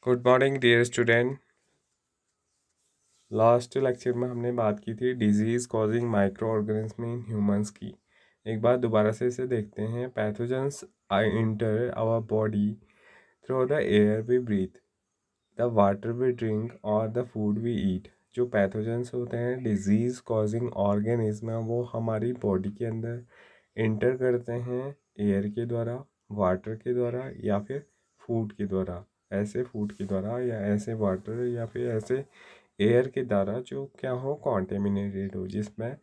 Good morning dear student. Last lecture में हमने बात की थी disease causing microorganism in humans की। एक बार दोबारा से इसे देखते हैं। Pathogens enter our body through the air we breathe, the water we drink और द फूड वी ईट। जो पैथोजेंस होते हैं, डिजीज़ कॉजिंग ऑर्गेनिज्म, वो हमारी बॉडी के अंदर इंटर करते हैं एयर के द्वारा, वाटर के द्वारा या फिर फूड के द्वारा। ऐसे फूड के द्वारा या ऐसे वाटर या फिर ऐसे एयर के द्वारा जो क्या हो, कॉन्टेमिनेटेड हो, जिसमें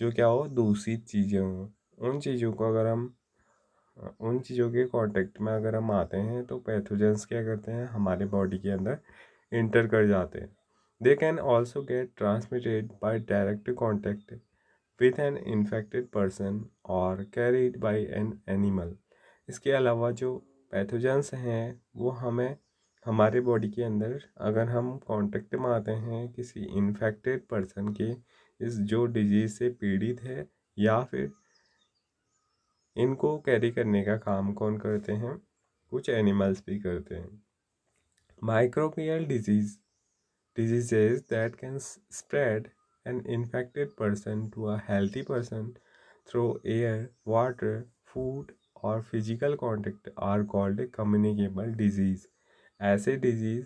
जो क्या हो, दूषित चीज़ें हों। उन चीज़ों को अगर हम उन चीज़ों के कांटेक्ट में अगर हम आते हैं तो पैथोजेंस क्या करते हैं, हमारे बॉडी के अंदर इंटर कर जाते हैं। They can also get transmitted by direct contact with an infected person और कैरीड बाय एन एनिमल। इसके अलावा जो पैथोजेंस हैं वो हमें हमारे बॉडी के अंदर अगर हम कांटेक्ट में आते हैं किसी इन्फेक्टेड पर्सन के, इस जो डिजीज़ से पीड़ित है, या फिर इनको कैरी करने का काम कौन करते हैं, कुछ एनिमल्स भी करते हैं। Microbial diseases that can spread an infected person to a healthy person through air, water, food और physical contact are called communicable disease। ऐसे डिजीज़,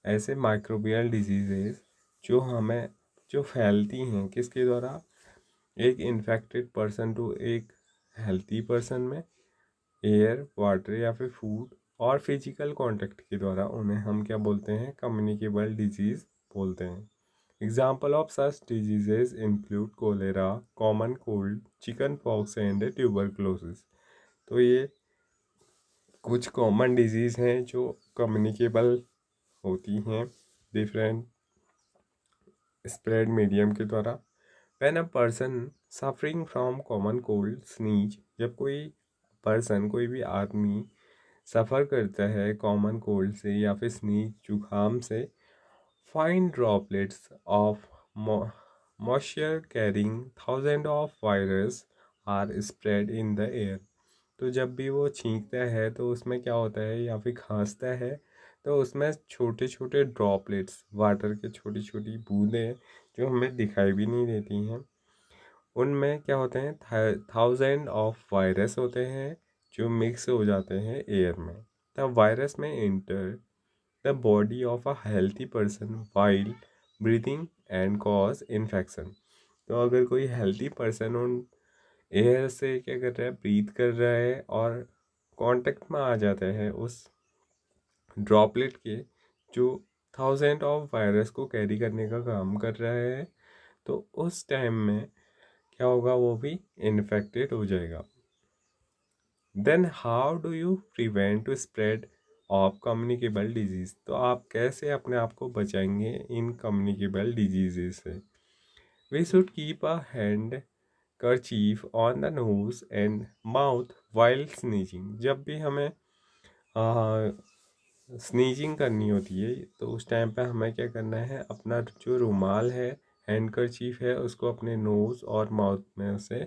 ऐसे माइक्रोबियल डिजीजेस जो फैलती हैं किसके द्वारा, एक इन्फेक्टेड पर्सन टू एक हेल्थी पर्सन में, एयर, वाटर या फिर फूड और फिजिकल कांटेक्ट के द्वारा, उन्हें हम क्या बोलते हैं, कम्युनिकेबल डिजीज़ बोलते हैं। Example of such diseases include cholera, common cold, chickenpox and tuberculosis. तो ये कुछ कॉमन डिजीज़ हैं जो कम्युनिकेबल होती हैं डिफरेंट स्प्रेड मीडियम के द्वारा। When a person suffering from common cold sneeze, जब कोई भी आदमी सफ़र करता है कॉमन कोल्ड से या फिर स्नीज जुकाम से, fine droplets of moisture carrying thousand of virus are spread in the air. तो जब भी वो छींकता है तो उसमें क्या होता है, या फिर खांसता है तो उसमें छोटे छोटे ड्रॉपलेट्स, वाटर के छोटी छोटी बूंदें जो हमें दिखाई भी नहीं देती हैं, उनमें क्या होते हैं, थाउजेंड ऑफ वायरस होते हैं जो मिक्स हो जाते हैं एयर में। द वायरस में enter the body of a healthy person while breathing and cause infection. तो अगर कोई हेल्थी पर्सन उन एयर से क्या कर रहा है, ब्रीथ कर रहा है और कांटेक्ट में आ जाता है उस ड्रॉपलेट के जो थाउजेंड ऑफ वायरस को कैरी करने का काम कर रहा है, तो उस टाइम में क्या होगा, वो भी इन्फेक्टेड हो जाएगा। Then how do you prevent to spread of communicable disease. तो आप कैसे अपने आप को बचाएंगे इन कम्युनिकेबल डिजीज़ से। We should keep a handkerchief on the nose and mouth while sneezing. जब भी हमें स्नीजिंग करनी होती है तो उस टाइम पे हमें क्या करना है, अपना जो रुमाल है, हैंड कर्चीफ है, उसको अपने नोज़ और माउथ में से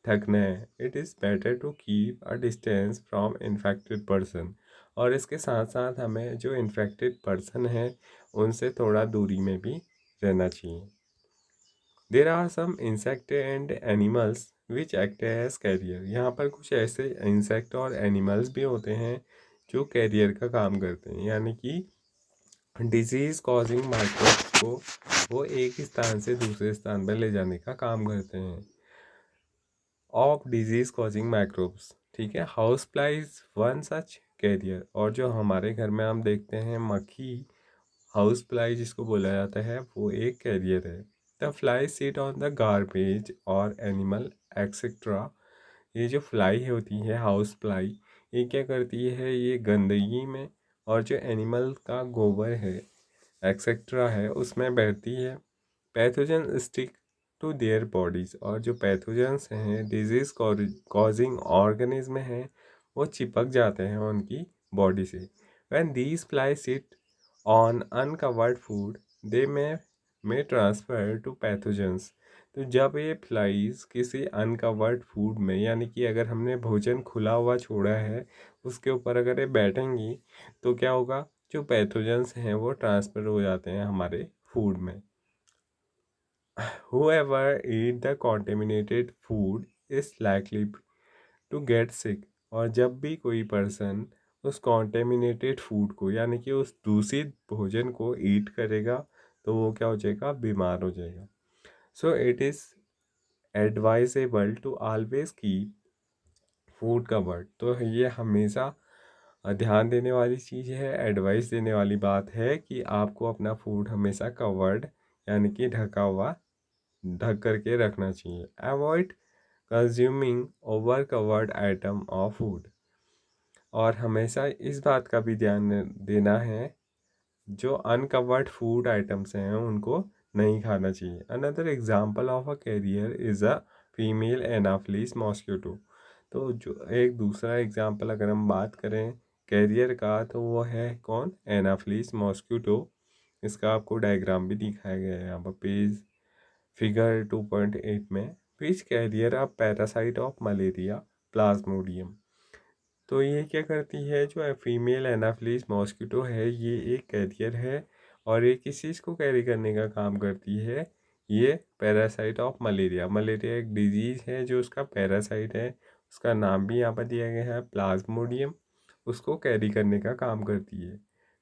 ढकना है। It is better to keep a distance from infected person. और इसके साथ साथ हमें जो इन्फेक्टेड पर्सन है उनसे थोड़ा दूरी में भी रहना चाहिए। There are some insect and animals which act as carrier. यहाँ पर कुछ ऐसे इंसेक्ट और एनिमल्स भी होते हैं जो कैरियर का काम करते हैं, यानी कि डिजीज़ कॉजिंग माइक्रोब्स को वो एक स्थान से दूसरे स्थान पर ले जाने का काम करते हैं। ऑफ डिजीज़ कॉजिंग माइक्रोब्स, ठीक है, house flies one such carrier. और जो हमारे घर में हम देखते हैं मक्खी, हाउस फ्लाई जिसको बोला जाता है, वो एक कैरियर है। The fly seat on the garbage और एनिमल एक्सेट्रा। ये जो फ्लाई होती है, हाउस फ्लाई, ये क्या करती है, ये गंदगी में और जो एनिमल का गोबर है, एक्सेट्रा है, उसमें बैठती है। Pathogen stick to their bodies. और जो पैथोजेंस हैं, डिजीज़ कॉजिंग ऑर्गेनिज्म हैं, वो चिपक जाते हैं उनकी बॉडी से। When these fly sit on uncovered food they में ट्रांसफर टू पैथोजेंस। तो जब ये फ्लाइज किसी अनकवर्ड फूड में, यानी कि अगर हमने भोजन खुला हुआ छोड़ा है, उसके ऊपर अगर ये बैठेंगी तो क्या होगा, जो पैथोजेंस हैं वो ट्रांसफर हो जाते हैं हमारे फूड में। Whoever eat the contaminated food is likely to get sick। और जब भी कोई पर्सन उस कॉन्टेमिनेटेड फूड को यानी कि उस दूषित भोजन को ईट करेगा तो वो क्या हो जाएगा, बीमार हो जाएगा। So it is advisable to always keep food covered. तो ये हमेशा ध्यान देने वाली चीज़ है, एडवाइस देने वाली बात है कि आपको अपना फूड हमेशा कवर्ड यानी कि ढका हुआ ढक करके रखना चाहिए। Avoid consuming over covered item of food. और हमेशा इस बात का भी ध्यान देना है, जो अनकवर्ड फूड आइटम्स हैं उनको नहीं खाना चाहिए। Another example of a carrier is a female anopheles mosquito. तो जो एक दूसरा एग्जाम्पल अगर हम बात करें कैरियर का तो वो है कौन, एनाफिलिस मॉस्किटो। इसका आपको डायग्राम भी दिखाया गया है यहाँ पर पेज फिगर 2.8 में। Which carrier a parasite of malaria plasmodium. तो ये क्या करती है, जो फीमेल एनाफिलिस मॉस्किटो है ये एक कैरियर है और ये किस चीज़ को कैरी करने का काम करती है, ये पैरासाइट ऑफ मलेरिया। मलेरिया एक डिजीज़ है जो उसका पैरासाइट है, उसका नाम भी यहाँ पर दिया गया है प्लाज्मोडियम, उसको कैरी करने का काम करती है।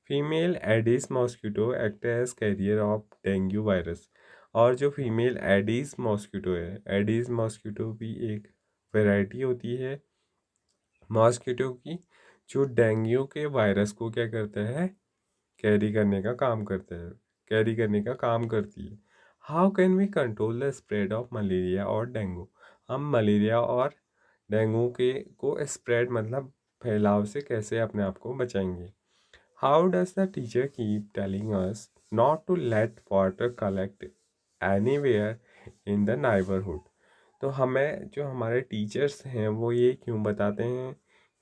Female aedes mosquito act as carrier of dengue virus. और जो फीमेल एडिस मॉस्किटो है, एडिस मॉस्किटो भी एक वैरायटी होती है मॉस्किटो की, जो डेंगू के वायरस को क्या करता है, कैरी करने का काम करता है, कैरी करने का काम करती है। How can we control the spread of malaria और डेंगू। हम मलेरिया और डेंगू के को स्प्रेड मतलब फैलाव से कैसे अपने आप को बचाएंगे। How does the teacher keep telling us not to let water collect anywhere in the neighbourhood. तो हमें जो हमारे टीचर्स हैं वो ये क्यों बताते हैं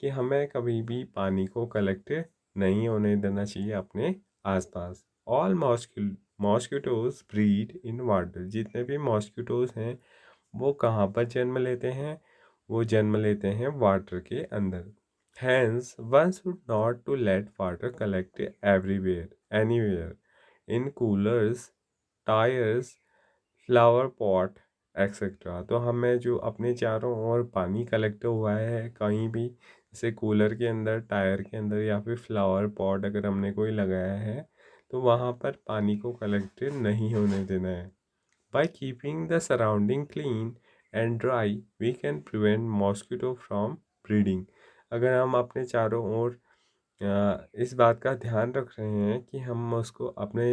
कि हमें कभी भी पानी को कलेक्ट नहीं होने देना चाहिए अपने आसपास। All mosquitoes breed in water. जितने भी मॉस्किटोज हैं वो कहाँ पर जन्म लेते हैं, वो जन्म लेते हैं वाटर के अंदर। Hence one should not to let water collect everywhere anywhere in coolers, tyres, flower pot etcetera. तो हमें जो अपने चारों ओर पानी कलेक्ट हुआ है कहीं भी, जैसे कूलर के अंदर, टायर के अंदर या फिर फ्लावर पॉट अगर हमने कोई लगाया है तो वहाँ पर पानी को कलेक्ट नहीं होने देना है। By keeping the surrounding clean and dry we can prevent mosquito from breeding. अगर हम अपने चारों ओर इस बात का ध्यान रख रहे हैं कि हम उसको अपने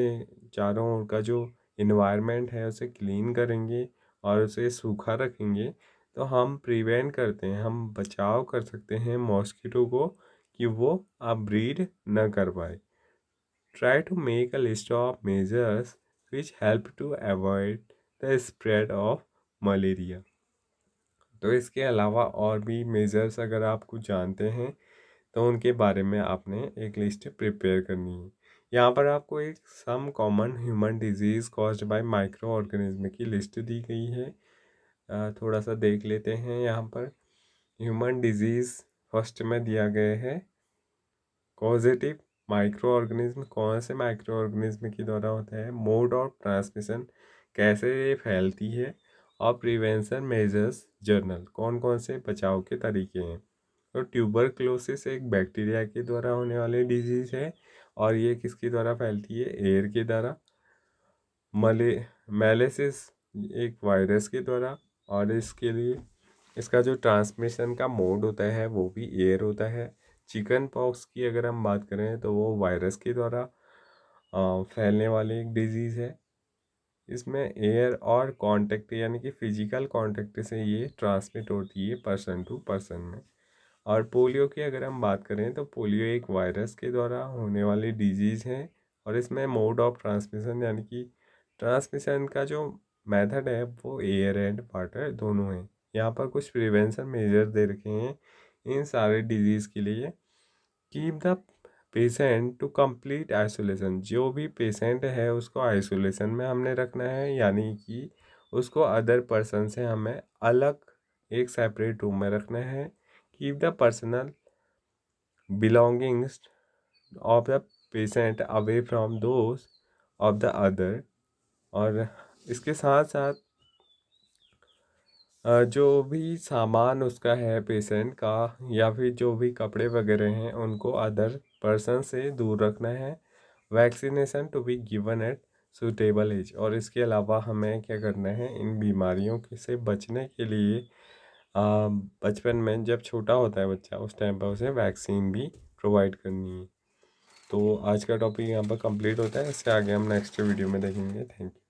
चारों ओर का जो इन्वायरमेंट है उसे क्लीन करेंगे और उसे सूखा रखेंगे, तो हम प्रिवेंट करते हैं, हम बचाव कर सकते हैं मॉस्किटो को कि वो अब ब्रीड न कर पाए। Try to make a list of measures which help to avoid the spread of malaria. तो इसके अलावा और भी मेजर्स अगर आप कुछ जानते हैं तो उनके बारे में आपने एक लिस्ट प्रिपेयर करनी है। यहाँ पर आपको एक some common human disease caused by microorganism की लिस्ट दी गई है। थोड़ा सा देख लेते हैं। यहाँ पर ह्यूमन डिजीज़ फर्स्ट में दिया गया है कॉजेटिव माइक्रो ऑर्गेनिज्म, कौन से माइक्रो ऑर्गेनिज्म के द्वारा होता है, मोड ऑफ ट्रांसमिशन कैसे ये फैलती है, और प्रिवेंशन मेजर्स जर्नल कौन कौन से बचाव के तरीके हैं। तो ट्यूबरक्लोसिस एक बैक्टीरिया के द्वारा होने वाली डिजीज़ है और ये किसके द्वारा फैलती है, एयर के द्वारा। मैलेसिस एक वायरस के द्वारा, और इसके लिए इसका जो ट्रांसमिशन का मोड होता है वो भी एयर होता है। चिकन पॉक्स की अगर हम बात करें तो वो वायरस के द्वारा फैलने वाली एक डिजीज़ है। इसमें एयर और कांटेक्ट यानी कि फिजिकल कांटेक्ट से ये ट्रांसमिट होती है पर्सन टू पर्सन में। और पोलियो की अगर हम बात करें तो पोलियो एक वायरस के द्वारा होने वाली डिजीज़ है और इसमें मोड ऑफ ट्रांसमिशन यानी कि ट्रांसमिशन का जो मेथड है वो एयर एंड वाटर दोनों हैं। यहाँ पर कुछ प्रिवेंशन मेजर दे रखे हैं इन सारे डिजीज़ के लिए। Keep the patient to complete isolation. जो भी पेशेंट है उसको आइसोलेशन में हमने रखना है, यानी कि उसको अदर पर्सन से हमें अलग एक सेपरेट रूम में रखना है। Keep the personal belongings of the patient away from those of the other. और इसके साथ साथ जो भी सामान उसका है पेशेंट का, या फिर जो भी कपड़े वगैरह हैं, उनको अदर पर्सन से दूर रखना है। Vaccination to be given at suitable age. और इसके अलावा हमें क्या करना है, इन बीमारियों से बचने के लिए बचपन में जब छोटा होता है बच्चा, उस टाइम पर उसे वैक्सीन भी प्रोवाइड करनी है। तो आज का टॉपिक यहाँ पर कंप्लीट होता है। इससे आगे हम नेक्स्ट वीडियो में देखेंगे। Thank you.